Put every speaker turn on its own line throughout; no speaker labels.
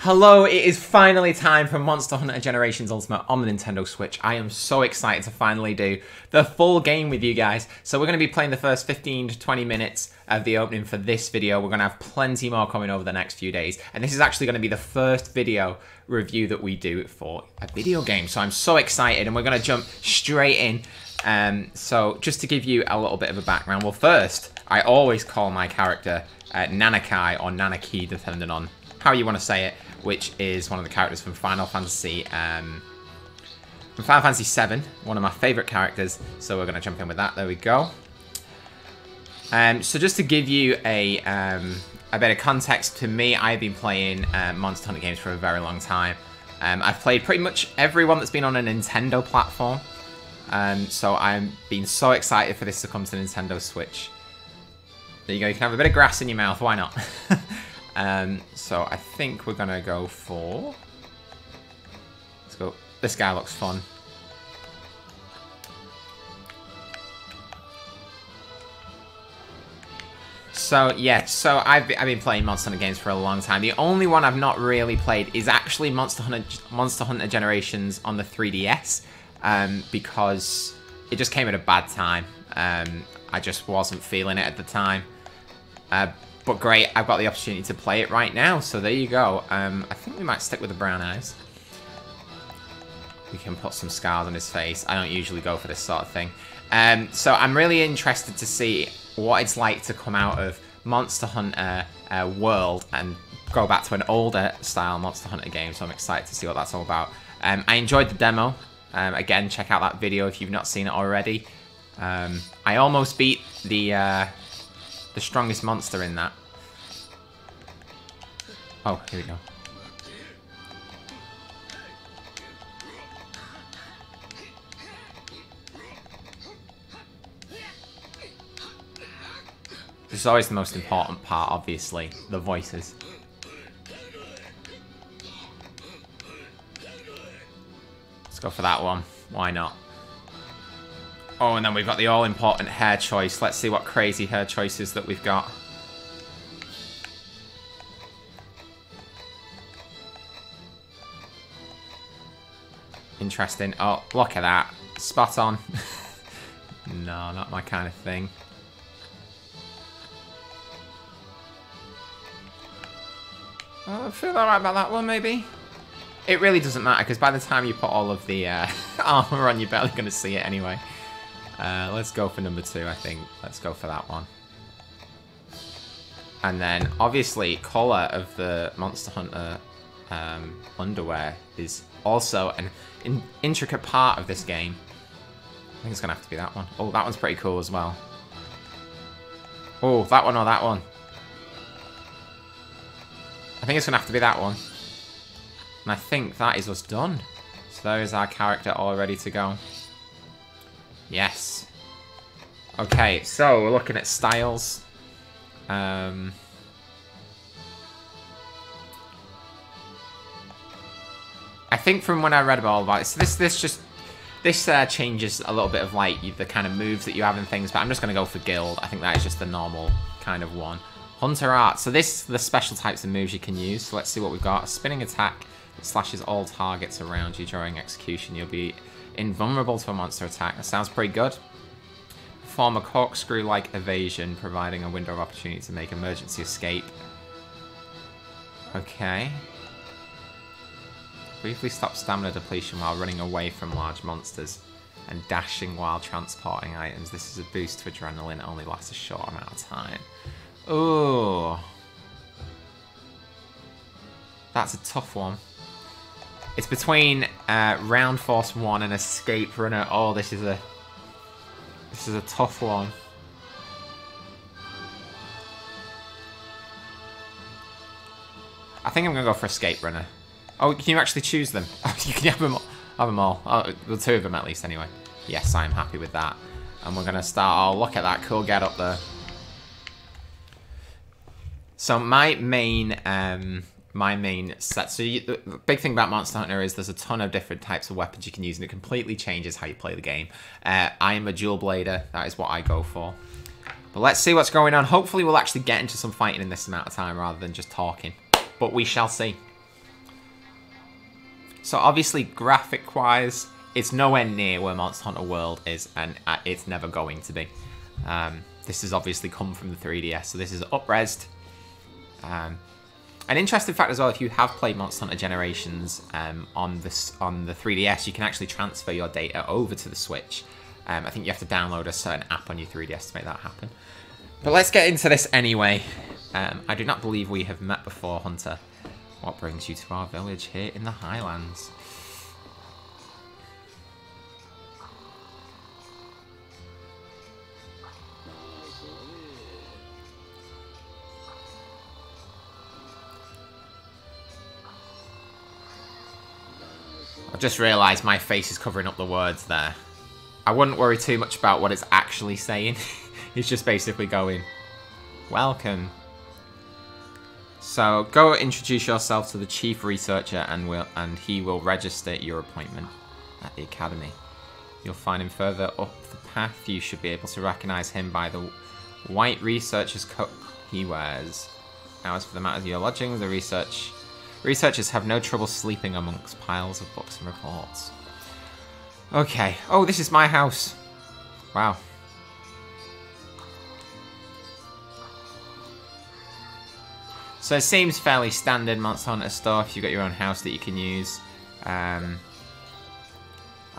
Hello, it is finally time for Monster Hunter Generations Ultimate on the Nintendo Switch. I am so excited to finally do the full game with you guys. So we're going to be playing the first 15 to 20 minutes of the opening for this video. We're going to have plenty more coming over the next few days. And this is actually going to be the first video review that we do for a video game. So I'm so excited and we're going to jump straight in. So just to give you a little bit of a background. Well, first, I always call my character Nanakai or Nanaki, depending on how you want to say it, which is one of the characters from Final Fantasy VII, one of my favourite characters. So we're going to jump in with that. There we go. So just to give you a bit of context, to me, I've been playing Monster Hunter games for a very long time. I've played pretty much everyone that's been on a Nintendo platform. So I'm been so excited for this to come to the Nintendo Switch. There you go. You can have a bit of grass in your mouth. Why not? So I think we're gonna go for... Let's go. This guy looks fun. So yeah, so I've been playing Monster Hunter games for a long time. The only one I've not really played is actually Monster Hunter Generations on the 3DS, because it just came at a bad time. I just wasn't feeling it at the time. But great, I've got the opportunity to play it right now, so there you go. I think we might stick with the brown eyes. We can put some scars on his face. I don't usually go for this sort of thing. So I'm really interested to see what it's like to come out of Monster Hunter World and go back to an older style Monster Hunter game, so I'm excited to see what that's all about. I enjoyed the demo. Again, check out that video if you've not seen it already. I almost beat the strongest monster in that. Oh, here we go. This is always the most important part, obviously, the voices. Let's go for that one. Why not? Oh, and then we've got the all-important hair choice. Let's see what crazy hair choices that we've got. Interesting. Oh, look at that. Spot on. No, not my kind of thing. Oh, I feel alright about that one, maybe. It really doesn't matter, because by the time you put all of the armor on, you're barely going to see it anyway. Let's go for number 2, I think. Let's go for that one. And then, obviously, colour of the Monster Hunter underwear is also an intricate part of this game. I think it's going to have to be that one. Oh, that one's pretty cool as well. Oh, that one or that one. I think it's going to have to be that one. And I think that is us done. So there is our character all ready to go. Yes. Okay, so we're looking at styles. I think from when I read about all about this, this changes a little bit of like the kind of moves that you have and things. But I'm just going to go for Guild. I think that is just the normal kind of one. Hunter Art. So this the special types of moves you can use. So let's see what we've got. A spinning attack that slashes all targets around you during execution. You'll be invulnerable to a monster attack. That sounds pretty good. Perform a corkscrew-like evasion, providing a window of opportunity to make emergency escape. Okay. Briefly stop stamina depletion while running away from large monsters and dashing while transporting items. This is a boost to adrenaline. It only lasts a short amount of time. Ooh. That's a tough one. It's between Round Force 1 and Escape Runner. Oh, this is a tough one. I think I'm gonna go for Escape Runner. Oh, can you actually choose them? You can have them all. Oh, well, 2 of them at least, anyway. Yes, I'm happy with that. And we're gonna start. Oh, look at that cool get up there. So my main set. So the big thing about Monster Hunter is there's a ton of different types of weapons you can use, and it completely changes how you play the game. I am a dual blader. That is what I go for. But let's see what's going on. Hopefully we'll actually get into some fighting in this amount of time rather than just talking. But we shall see. So obviously, graphic-wise, it's nowhere near where Monster Hunter World is, and it's never going to be. This has obviously come from the 3DS, so this is up-resed. An interesting fact as well, if you have played Monster Hunter Generations on the 3DS, you can actually transfer your data over to the Switch. I think you have to download a certain app on your 3DS to make that happen. But let's get into this anyway. I do not believe we have met before, Hunter. What brings you to our village here in the Highlands? I just realised my face is covering up the words there. I wouldn't worry too much about what it's actually saying. It's just basically going, welcome. So go introduce yourself to the chief researcher and he will register your appointment at the academy. You'll find him further up the path. You should be able to recognise him by the white researcher's coat he wears. As for the matter of your lodgings, the researchers have no trouble sleeping amongst piles of books and reports. Okay. Oh, this is my house. Wow. So it seems fairly standard Monster Hunter stuff. You've got your own house that you can use. I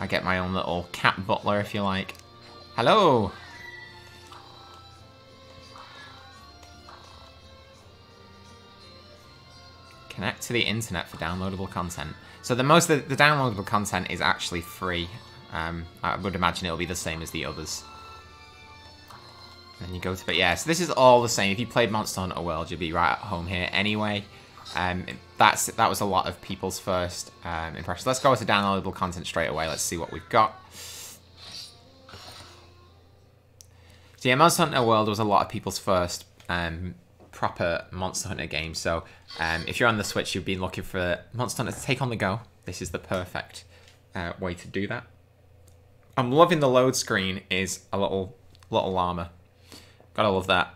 get my own little cat butler, if you like. Hello! Connect to the internet for downloadable content. So the most of the downloadable content is actually free. I would imagine it'll be the same as the others. And you go to, but yeah, so this is all the same. If you played Monster Hunter World, you'll be right at home here anyway. That was a lot of people's first impressions. Let's go to downloadable content straight away. Let's see what we've got. So yeah, Monster Hunter World was a lot of people's first proper Monster Hunter game. So if you're on the Switch, you've been looking for Monster Hunter to take on the go. This is the perfect way to do that. I'm loving the load screen is a little llama. Gotta love that.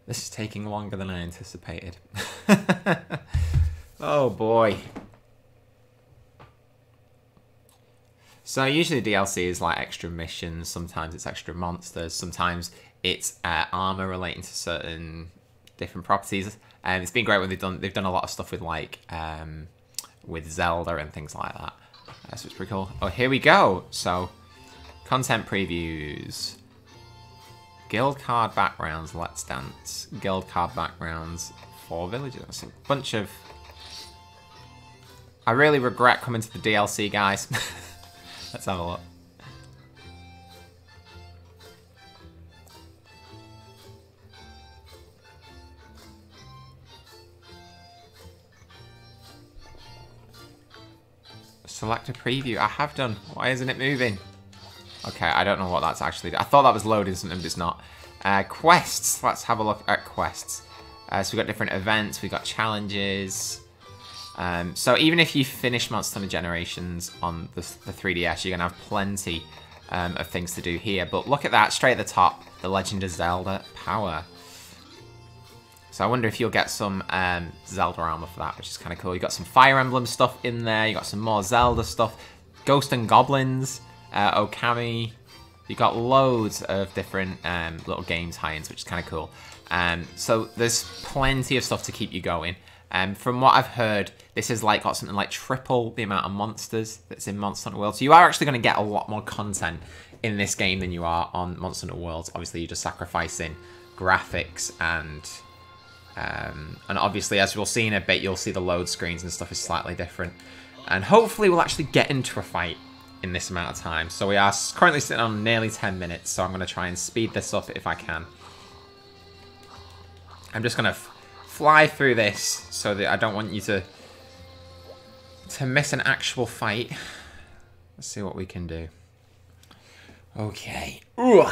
This is taking longer than I anticipated. Oh boy. So usually DLC is like extra missions, sometimes it's extra monsters, sometimes it's armor relating to certain different properties. And it's been great when they've done a lot of stuff with like with Zelda and things like that. So it's pretty cool. Oh, here we go. So content previews. Guild card backgrounds, Let's Dance. Guild card backgrounds for villages. That's a bunch of... I really regret coming to the DLC, guys. Let's have a look. Select a preview. I have done. Why isn't it moving? Okay, I don't know what that's actually... I thought that was loading something, but it's not. Quests. Let's have a look at quests. So we've got different events. We've got challenges. So even if you finish Monster Hunter Generations on the 3DS, you're going to have plenty of things to do here. But look at that, straight at the top. The Legend of Zelda Power. So I wonder if you'll get some Zelda armor for that, which is kind of cool. You got some Fire Emblem stuff in there. You got some more Zelda stuff. Ghost and Goblins. Okami. You got loads of different little game tie-ins, which is kind of cool. So there's plenty of stuff to keep you going. From what I've heard, this has like got something like triple the amount of monsters that's in Monster Hunter World. So you are actually going to get a lot more content in this game than you are on Monster Hunter World. Obviously, you're just sacrificing graphics and obviously, as we'll see in a bit, you'll see the load screens and stuff is slightly different. And hopefully we'll actually get into a fight in this amount of time. So we are currently sitting on nearly 10 minutes, so I'm going to try and speed this up if I can. I'm just going to fly through this so that I don't want you to miss an actual fight. Let's see what we can do. Okay. Ooh.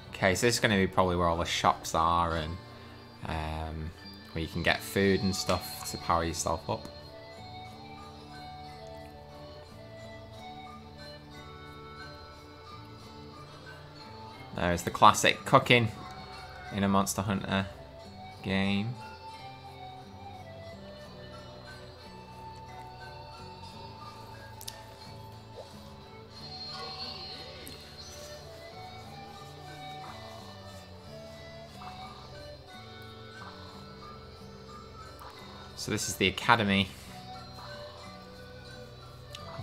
Okay, so this is going to be probably where all the shops are and where you can get food and stuff to power yourself up. There's the classic cooking in a Monster Hunter game. So this is the academy.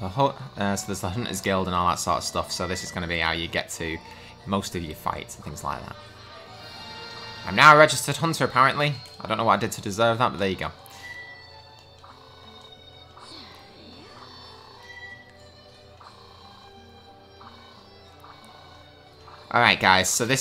So there's the Hunters Guild and all that sort of stuff. So this is going to be how you get to most of your fights and things like that. I'm now a registered hunter, apparently. I don't know what I did to deserve that, but there you go. Alright guys, so this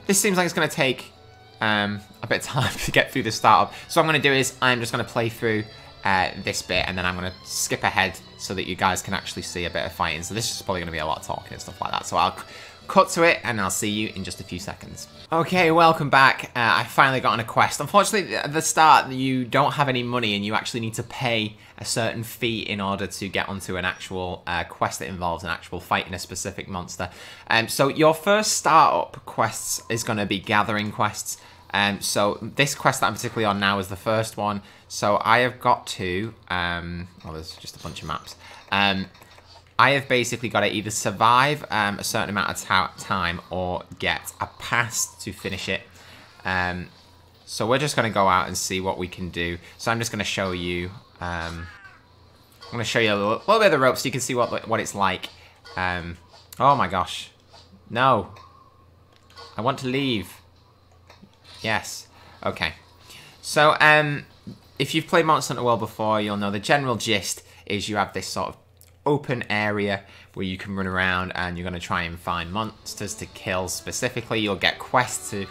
seems like it's going to take a bit of time to get through the startup. So what I'm going to do is I'm just going to play through this bit, and then I'm going to skip ahead so that you guys can actually see a bit of fighting. So this is probably going to be a lot of talking and stuff like that. So I'll cut to it, and I'll see you in just a few seconds. Okay, welcome back. I finally got on a quest. Unfortunately, at the start, you don't have any money, and you actually need to pay a certain fee in order to get onto an actual quest that involves an actual fight in a specific monster. So your first startup quests is going to be gathering quests. So this quest that I'm particularly on now is the first one. So I have got to, well, there's just a bunch of maps. I have basically got to either survive a certain amount of time or get a pass to finish it. So we're just going to go out and see what we can do. So I'm just going to show you, I'm going to show you a little bit of the ropes so you can see what it's like. Oh my gosh. No. I want to leave. Yes. Okay. So, if you've played Monster Hunter World before, you'll know the general gist is you have this sort of open area where you can run around and you're going to try and find monsters to kill. Specifically, you'll get quests to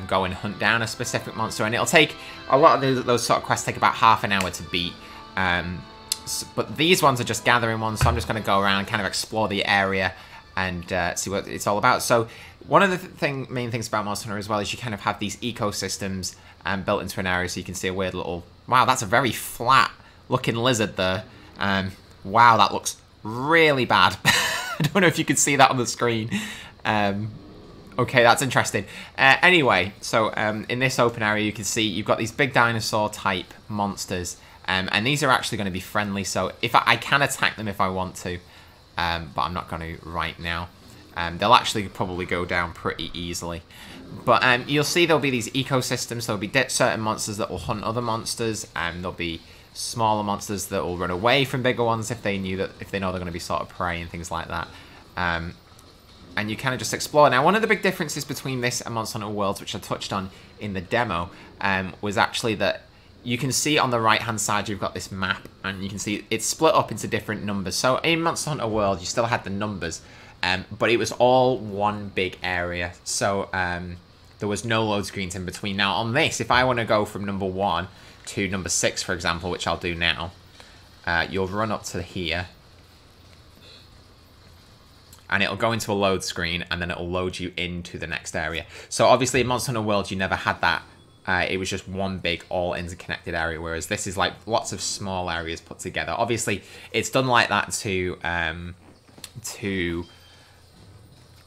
go and hunt down a specific monster, and it'll take a lot of those sort of quests take about half an hour to beat. But these ones are just gathering ones, so I'm just going to go around, kind of explore the area and see what it's all about. So one of the main things about Monster Hunter as well is you kind of have these ecosystems built into an area, so you can see a weird little... Wow, that's a very flat looking lizard there. Wow, that looks really bad. I don't know if you can see that on the screen. Okay, that's interesting. Anyway, so in this open area you can see you've got these big dinosaur type monsters, and these are actually going to be friendly, so if I can attack them if I want to, but I'm not going to right now. They'll actually probably go down pretty easily. But you'll see there'll be these ecosystems. There'll be certain monsters that will hunt other monsters, and there'll be smaller monsters that will run away from bigger ones if they know they're going to be sort of prey and things like that. And you kind of just explore. Now, one of the big differences between this and Monster Hunter Worlds, which I touched on in the demo, was actually that you can see on the right-hand side you've got this map, and you can see it's split up into different numbers. So in Monster Hunter World, you still had the numbers, but it was all one big area. So there was no load screens in between. Now on this, if I want to go from number 1 to number 6, for example, which I'll do now, you'll run up to here, and it'll go into a load screen, and then it'll load you into the next area. So obviously in Monster Hunter World, you never had that. It was just one big all interconnected area, whereas this is like lots of small areas put together. Obviously, it's done like that to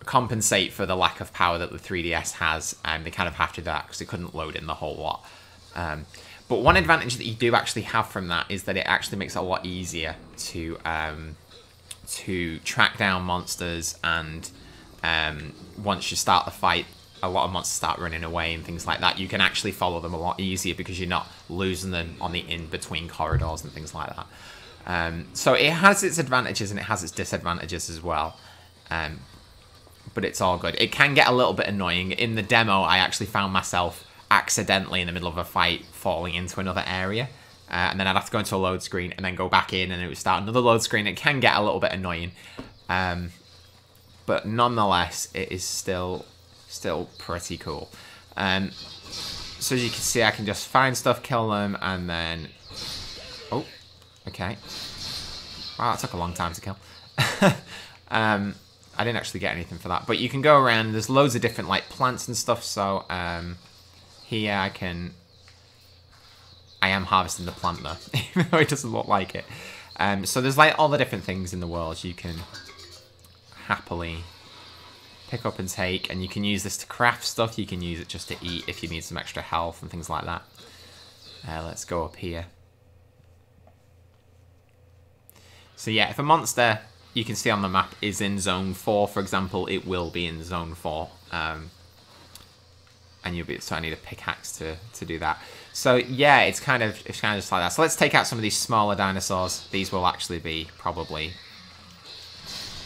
compensate for the lack of power that the 3DS has, and they kind of have to do that because it couldn't load in the whole lot. But one advantage that you do actually have from that is that it actually makes it a lot easier to track down monsters, and once you start the fight, a lot of monsters start running away and things like that. You can actually follow them a lot easier because you're not losing them on the in-between corridors and things like that. So it has its advantages and it has its disadvantages as well. But it's all good. It can get a little bit annoying. In the demo, I actually found myself accidentally in the middle of a fight falling into another area. And then I'd have to go into a load screen and then go back in, and it would start another load screen. It can get a little bit annoying. But nonetheless, it is still pretty cool. So as you can see, I can just find stuff, kill them, and then... Oh, okay. Wow, that took a long time to kill. I didn't actually get anything for that. But you can go around, there's loads of different like plants and stuff, so here I am harvesting the plant though, even though it doesn't look like it. So there's like all the different things in the world you can happily pick up and take, and you can use this to craft stuff. You can use it just to eat if you need some extra health and things like that. Let's go up here. So yeah, if a monster you can see on the map is in Zone 4, for example, it will be in Zone 4. And you'll be, so I need a pickaxe to do that. So yeah, it's kind of just like that. So let's take out some of these smaller dinosaurs. These will actually be probably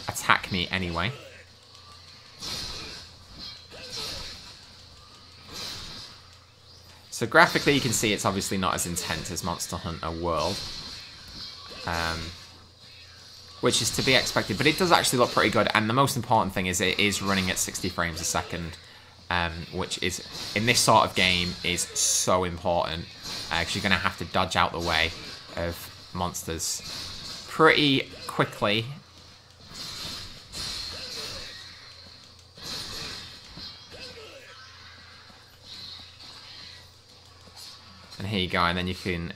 attack me anyway. So graphically, you can see it's obviously not as intense as Monster Hunter World, which is to be expected. But it does actually look pretty good. And the most important thing is it is running at 60 frames a second. Which is, in this sort of game, is so important, because you're going to have to dodge out the way of monsters pretty quickly. And here you go, and then you can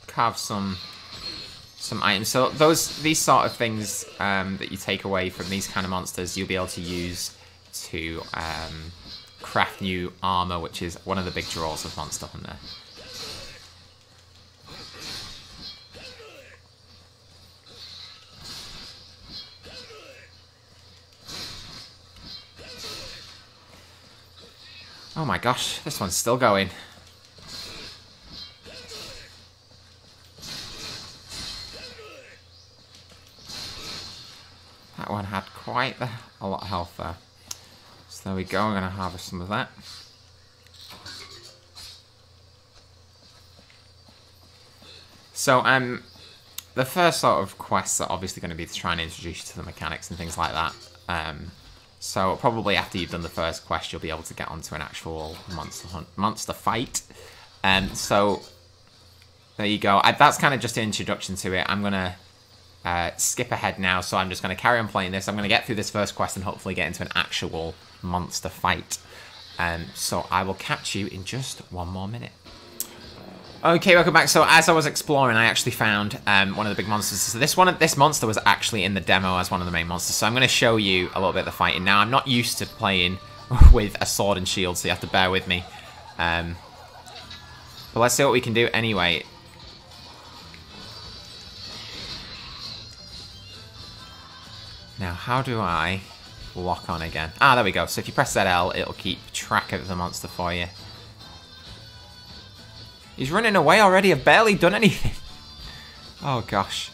carve some items. So these sort of things that you take away from these kind of monsters, you'll be able to use to craft new armor, which is one of the big draws of Monster Hunter. Oh my gosh, this one's still going. That one had quite a lot of health there. So there we go, I'm going to harvest some of that. So, the first sort of quests are obviously going to be to try and introduce you to the mechanics and things like that. So probably after you've done the first quest, you'll be able to get onto an actual monster fight. So there you go. That's kind of just an introduction to it. I'm going to skip ahead now, so I'm just going to carry on playing this. I'm going to get through this first quest and hopefully get into an actual monster fight. So I will catch you in just one more minute. Okay, welcome back. So as I was exploring, I actually found one of the big monsters. So this monster was actually in the demo as one of the main monsters. So I'm going to show you a little bit of the fighting. Now, I'm not used to playing with a sword and shield, so you have to bear with me. But let's see what we can do anyway. Now, how do I lock on again? Ah, there we go. So if you press ZL, it'll keep track of the monster for you. He's running away already. I've barely done anything. Oh, gosh.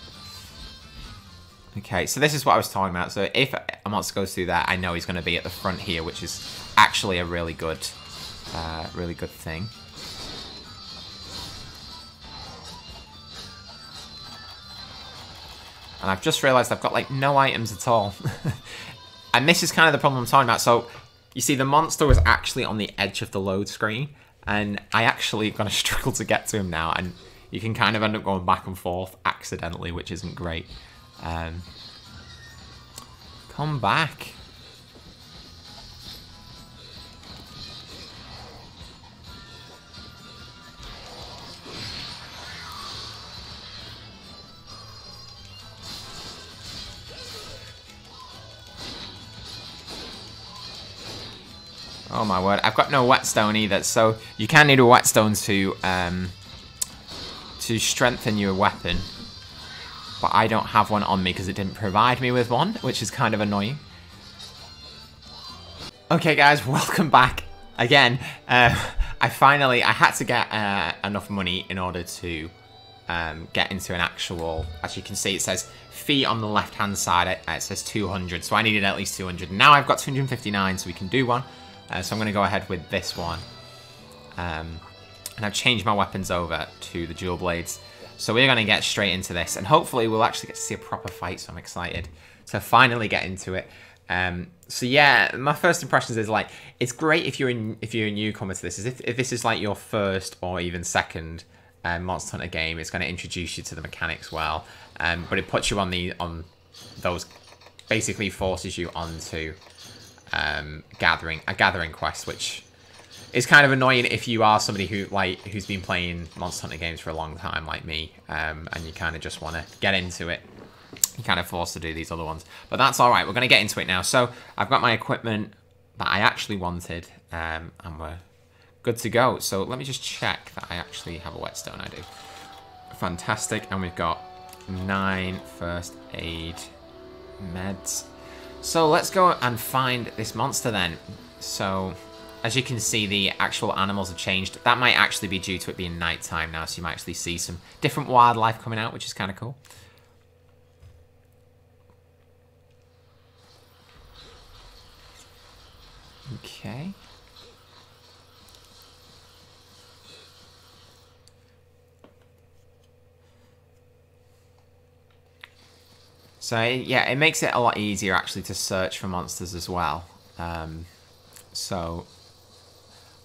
Okay, so this is what I was talking about. So if a monster goes through that, I know he's going to be at the front here, which is actually a really good thing. And I've just realised I've got, like, no items at all. And this is kind of the problem I'm talking about. So, you see, the monster was actually on the edge of the load screen. And I actually going to struggle to get to him now. And you can kind of end up going back and forth accidentally, which isn't great. Come back. Oh my word, I've got no whetstone either, so you can need a whetstone to strengthen your weapon. But I don't have one on me because it didn't provide me with one, which is kind of annoying. Okay guys, welcome back again. I had to get enough money in order to get into an actual, as you can see it says fee on the left hand side, it says 200, so I needed at least 200. Now I've got 259, so we can do one. So I'm going to go ahead with this one. And I've changed my weapons over to the dual blades. So we're going to get straight into this. And hopefully we'll actually get to see a proper fight. So I'm excited to finally get into it. So yeah, my first impressions is like, it's great if you're a newcomer to this. If this is like your first or even second Monster Hunter game, it's going to introduce you to the mechanics well. But it puts you on those, basically forces you onto a gathering quest, which is kind of annoying if you are somebody who's been playing Monster Hunter games for a long time like me, and you kind of just want to get into it. You're kind of forced to do these other ones. But that's alright, we're going to get into it now. So, I've got my equipment that I actually wanted, and we're good to go. So, let me just check that I actually have a whetstone. I do. Fantastic, and we've got 9 first aid meds. So, let's go and find this monster then. So, as you can see, the actual animals have changed. That might actually be due to it being nighttime now, so you might actually see some different wildlife coming out, which is kind of cool. Okay. So, yeah, it makes it a lot easier, actually, to search for monsters as well. So,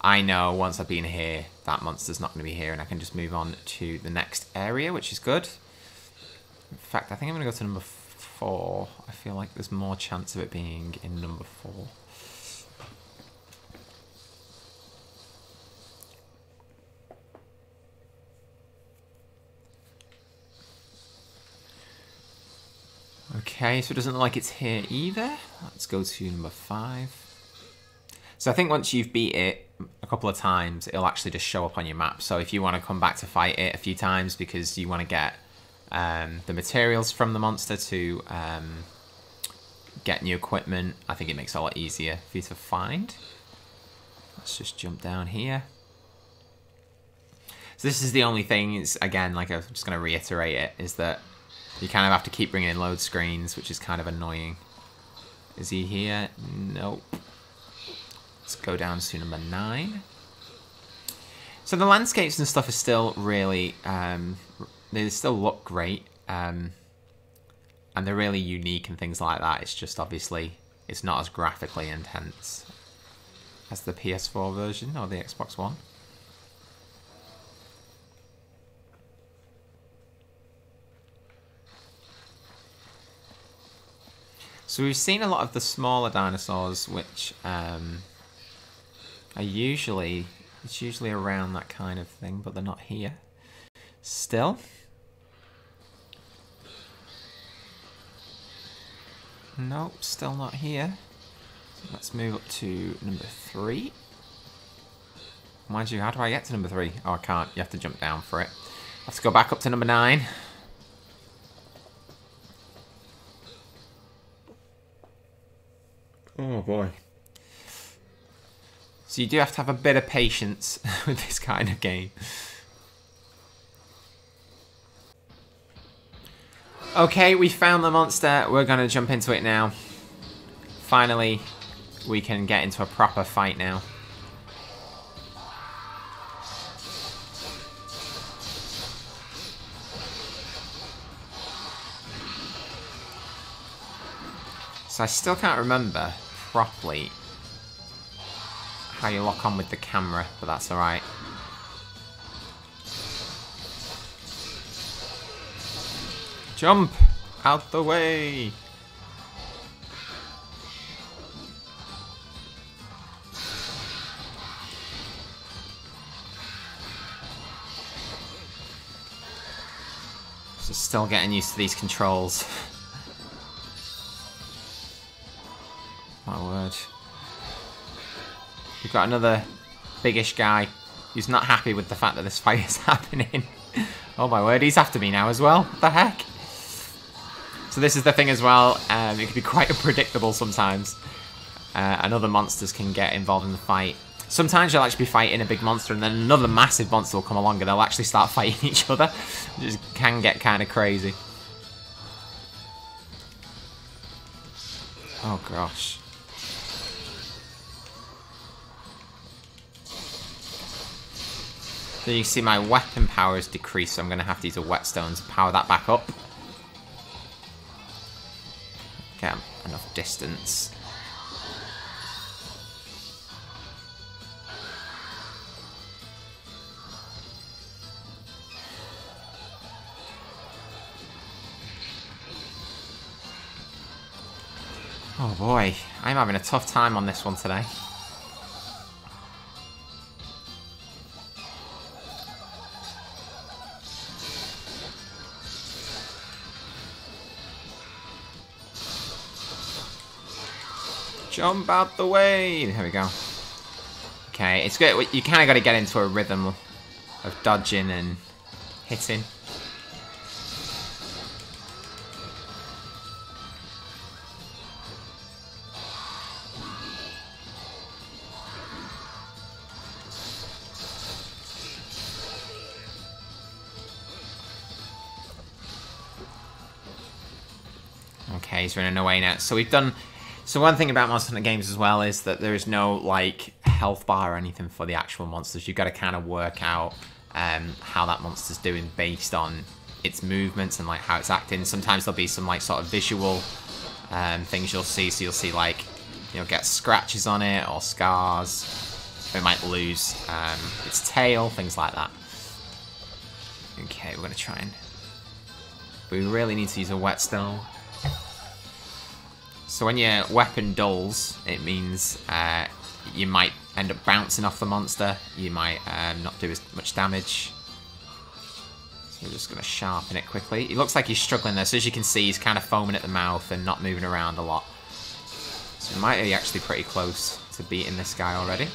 I know once I've been here, that monster's not going to be here, and I can just move on to the next area, which is good. In fact, I think I'm going to go to number 4. I feel like there's more chance of it being in number 4. Okay, so it doesn't look like it's here either. Let's go to number 5. So I think once you've beat it a couple of times, it'll actually just show up on your map. So if you want to come back to fight it a few times because you want to get the materials from the monster to get new equipment, I think it makes it a lot easier for you to find. Let's just jump down here. So this is the only thing, is again, like I'm just going to reiterate it, is that you kind of have to keep bringing in load screens, which is kind of annoying. Is he here? Nope. Let's go down to number 9. So the landscapes and stuff are still really, they still look great. And they're really unique and things like that. It's just obviously, it's not as graphically intense as the PS4 version or the Xbox One. So we've seen a lot of the smaller dinosaurs, which are usually, it's usually around that kind of thing, but they're not here. Still. Nope, still not here. So let's move up to number 3. Mind you, how do I get to number 3? Oh, I can't. You have to jump down for it. Let's go back up to number 9. Oh boy. So you do have to have a bit of patience with this kind of game. Okay, we found the monster. We're going to jump into it now. Finally, we can get into a proper fight now. So I still can't remember properly how you lock on with the camera, but that's alright. Jump! Out the way! So still getting used to these controls. My word. We've got another biggish guy who's not happy with the fact that this fight is happening. Oh my word, he's after me now as well. What the heck? So this is the thing as well, it can be quite unpredictable sometimes. And other monsters can get involved in the fight. Sometimes you'll actually be fighting a big monster and then another massive monster will come along and they'll actually start fighting each other. Which can get kind of crazy. Oh gosh. So you see my weapon power has decreased, so I'm going to have to use a whetstone to power that back up. Get enough distance. Oh boy, I'm having a tough time on this one today. Jump out the way. There we go. Okay, it's good. You kind of got to get into a rhythm of dodging and hitting. Okay, he's running away now. So we've done... So one thing about Monster Hunter games as well is that there is no, like, health bar or anything for the actual monsters. You've got to kind of work out how that monster's doing based on its movements and, like, how it's acting. Sometimes there'll be some, like, sort of visual things you'll see. So you'll see, like, you'll get scratches on it or scars. It might lose its tail, things like that. Okay, we're going to try and... We really need to use a whetstone. So when your weapon dulls, it means you might end up bouncing off the monster. You might not do as much damage. So we're just going to sharpen it quickly. It looks like he's struggling there. So as you can see, he's kind of foaming at the mouth and not moving around a lot. So we might be actually pretty close to beating this guy already.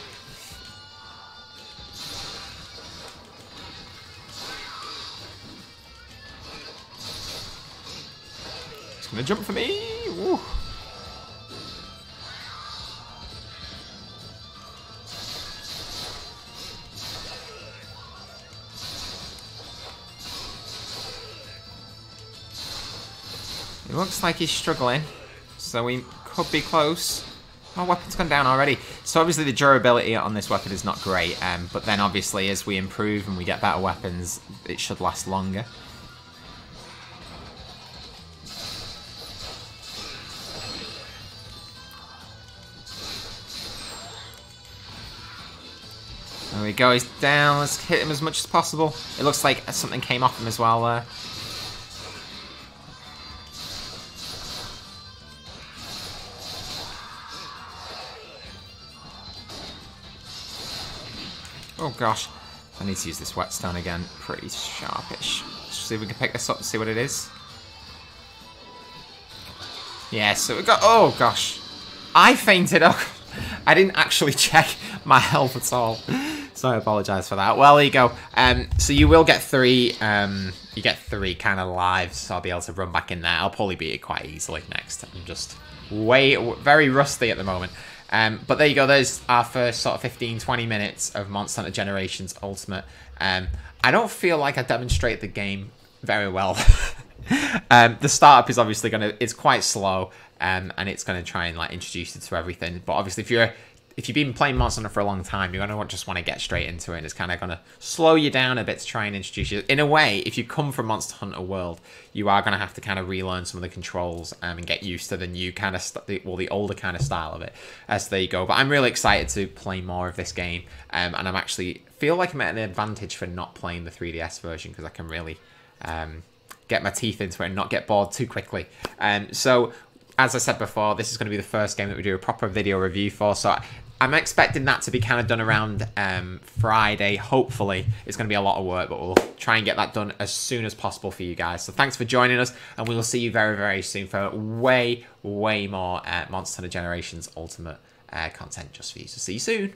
He's going to jump for me. Woo. It looks like he's struggling, so we could be close. Our weapon's gone down already. So obviously the durability on this weapon is not great, but then obviously as we improve and we get better weapons, it should last longer. There we go, he's down. Let's hit him as much as possible. It looks like something came off him as well there. Oh gosh, I need to use this whetstone again. Pretty sharpish. Let's see if we can pick this up and see what it is. Yeah, so we got... Oh gosh, I fainted. Oh, I didn't actually check my health at all, so I apologise for that. Well, there you go. So you will get 3. You get 3 kind of lives, so I'll be able to run back in there. I'll probably beat it quite easily next. I'm just very rusty at the moment. But there you go, there's our first sort of 15-20 minutes of Monster Hunter Generations Ultimate. I don't feel like I demonstrate the game very well. The startup is obviously it's quite slow, and it's gonna try and like introduce you to everything. But obviously if you've been playing Monster Hunter for a long time, you're gonna just want to get straight into it, and it's kind of gonna slow you down a bit to try and introduce you. In a way, if you come from Monster Hunter World, you are gonna have to kind of relearn some of the controls and get used to the new kind of the older kind of style of it. So there you go. But I'm really excited to play more of this game, and I'm actually feel like I'm at an advantage for not playing the 3DS version because I can really get my teeth into it and not get bored too quickly. So as I said before, this is going to be the first game that we do a proper video review for. So I'm expecting that to be kind of done around Friday. Hopefully, it's going to be a lot of work, but we'll try and get that done as soon as possible for you guys. So thanks for joining us, and we will see you very, very soon for way more Monster Hunter Generations Ultimate content just for you. So see you soon.